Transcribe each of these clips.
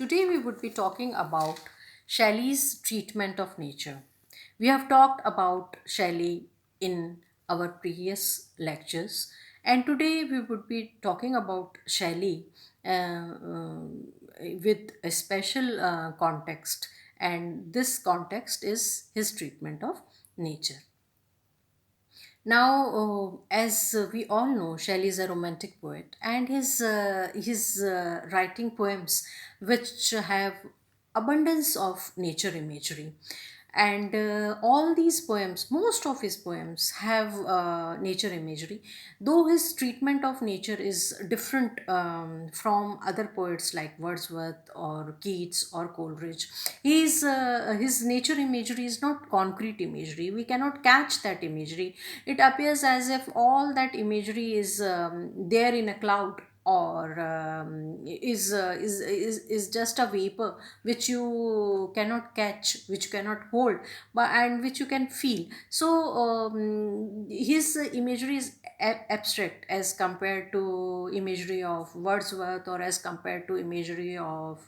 Today we would be talking about Shelley's treatment of nature. We have talked about Shelley in our previous lectures, and today we would be talking about Shelley with a special context, and this context is his treatment of nature. Now, as we all know, Shelley is a romantic poet, and his writing poems, which have abundance of nature imagery, and all these poems, most of his poems have nature imagery. Though his treatment of nature is different from other poets like Wordsworth or Keats or Coleridge, his nature imagery is not concrete imagery. We cannot catch that imagery. It appears as if all that imagery is there in a cloud, or is just a vapor which you cannot catch, which you cannot hold, but and which you can feel. So his imagery is abstract as compared to imagery of Wordsworth, or as compared to imagery of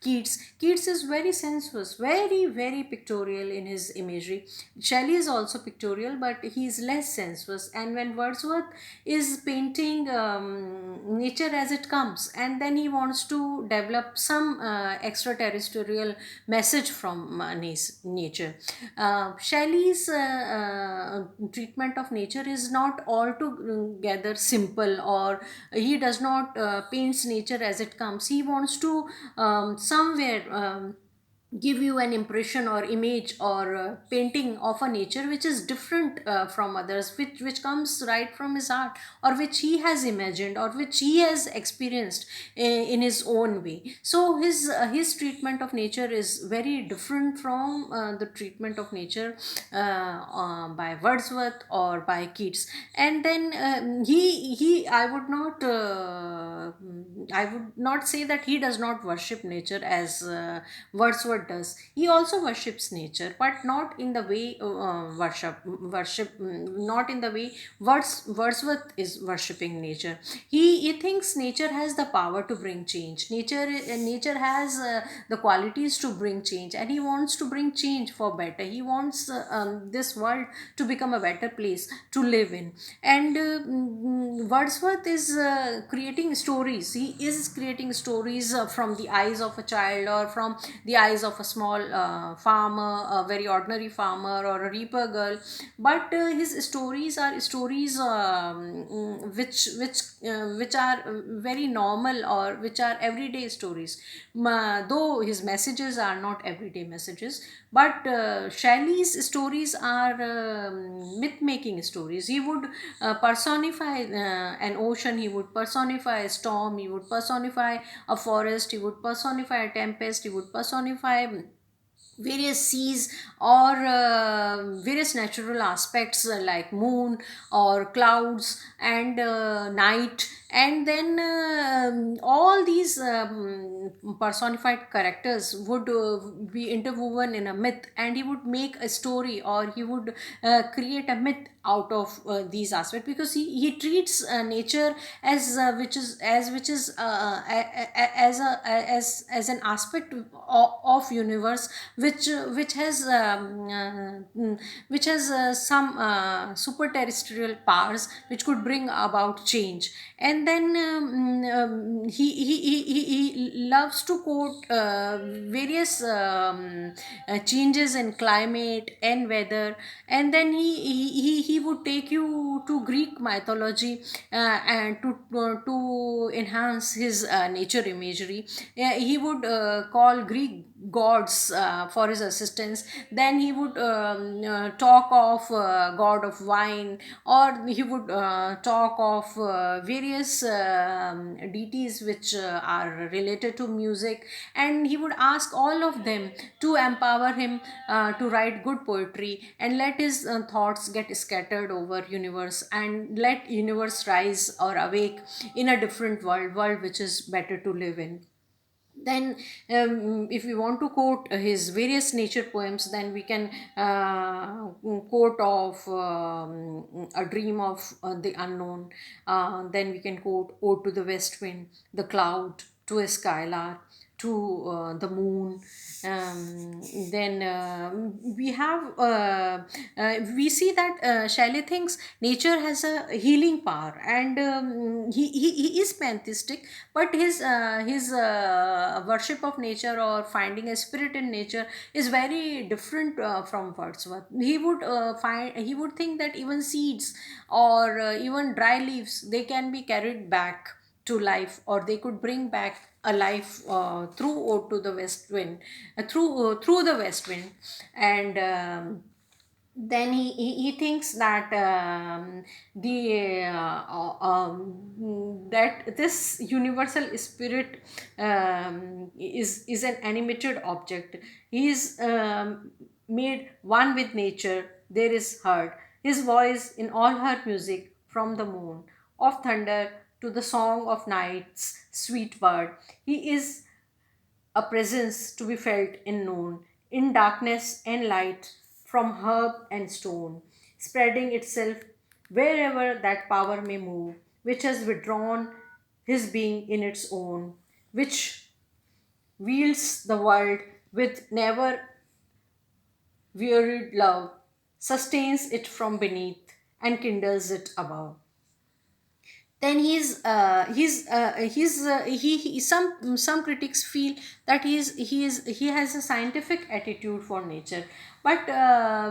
Keats is very sensuous, very, very pictorial in his imagery. Shelley is also pictorial, but he is less sensuous. And when Wordsworth is painting nature as it comes, and then he wants to develop some extraterrestrial message from nature. Shelley's treatment of nature is not altogether simple, or he does not paints nature as it comes. He wants to somewhere give you an impression or image or painting of a nature which is different from others, which comes right from his heart, or which he has imagined, or which he has experienced in his own way. So his treatment of nature is very different from the treatment of nature by Wordsworth or by Keats. And then he I would not say that he does not worship nature as Wordsworth does. He also worships nature, but not in the way not in the way Wordsworth is worshipping nature. He thinks nature has the power to bring change. Nature has the qualities to bring change, and he wants to bring change for better. He wants this world to become a better place to live in. And Wordsworth is creating stories. He is creating stories from the eyes of a child, or from the eyes of a small farmer, a very ordinary farmer, or a reaper girl. But his stories are stories which are very normal, or which are everyday stories. Though his messages are not everyday messages, but Shelley's stories are myth making stories. He would personify an ocean, he would personify a storm, he would personify a forest, he would personify a tempest, he would personify various seas, or various natural aspects like moon or clouds and night. And then all these personified characters would be interwoven in a myth, and he would make a story, or he would create a myth out of these aspects, because he treats nature as which is as an aspect of universe, which has some super terrestrial powers which could bring about change. And then he loves to quote various changes in climate and weather. And then he would take you to Greek mythology and to enhance his nature imagery. He would call Greek gods for his assistance. Then he would talk of god of wine, or he would talk of various deities which are related to music. And he would ask all of them to empower him to write good poetry, and let his thoughts get scattered over universe, and let universe rise or awake in a different world which is better to live in. Then if we want to quote his various nature poems, then we can quote of a dream of the unknown. Then we can quote ode to the west wind, the cloud, to a skylark, to the moon. Then we have we see that Shelley thinks nature has a healing power, and he is pantheistic, but his worship of nature or finding a spirit in nature is very different from Wordsworth. He would think that even seeds or even dry leaves, they can be carried back to life, or they could bring back a life through ode to the west wind, through the west wind. And then he thinks that that this universal spirit is an animated object. He is made one with nature. There is heard his voice in all her music, from the moon of thunder to the song of night's sweet bird. He is a presence to be felt and known in darkness and light, from herb and stone, spreading itself wherever that power may move, which has withdrawn his being in its own, which wields the world with never wearied love, sustains it from beneath, and kindles it above. Then he some critics feel that he has a scientific attitude for nature, but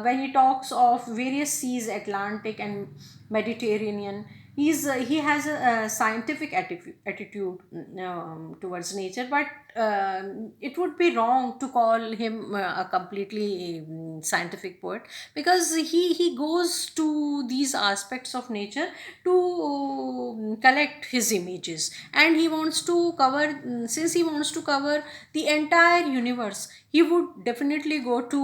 when he talks of various seas, Atlantic and Mediterranean, he has a scientific attitude towards nature. But it would be wrong to call him a completely scientific poet, because he goes to these aspects of nature to collect his images, and he wants to cover, since he wants to cover the entire universe, he would definitely go to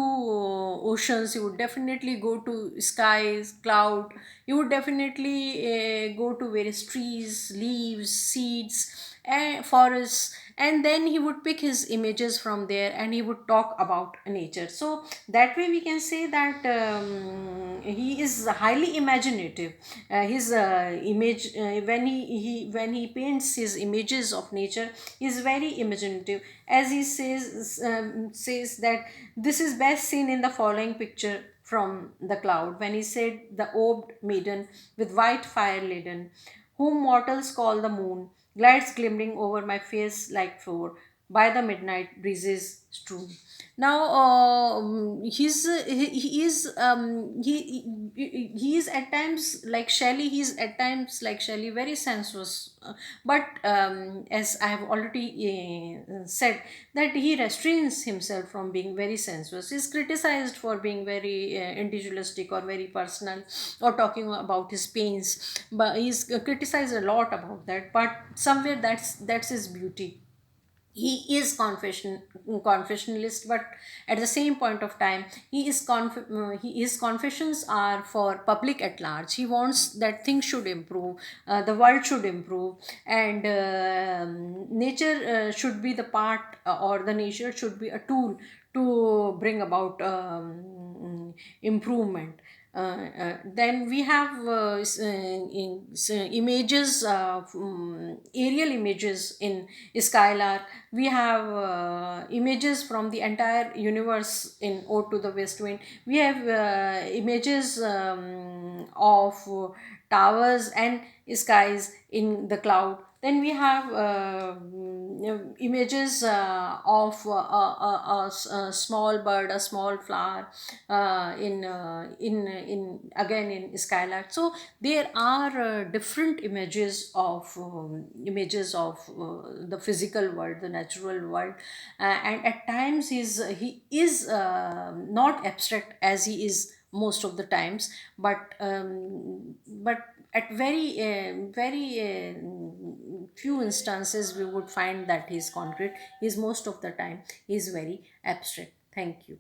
oceans, he would definitely go to skies, cloud, he would definitely go to various trees, leaves, seeds, and forests, and then he would pick his images from there and he would talk about nature. So that way we can say that he is highly imaginative. His image when he paints his images of nature, he is very imaginative. As he says that this is best seen in the following picture from the cloud, when he said, the orbed maiden with white fire laden, whom mortals call the moon, glides glimmering over my face like floor, by the midnight breezes strewn. Now he is at times like Shelley. He is at times like Shelley, very sensuous. But as I have already said, that he restrains himself from being very sensuous. He is criticized for being very individualistic or very personal, or talking about his pains. But he's criticized a lot about that. But somewhere that's his beauty. He is confessionalist, but at the same point of time his confessions are for public at large. He wants that things should improve, the world should improve, and nature should be the part, or the nature should be a tool to bring about improvement. Then we have images, aerial images in Skylar. We have images from the entire universe in Ode to the West Wind. We have images of towers and skies in the cloud. Then we have images of a small bird, a small flower, in again in Skylark. So there are different images of the physical world, the natural world, and at times he is not abstract as he is most of the times, but at very few instances we would find that he's concrete. He's most of the time he's very abstract. Thank you.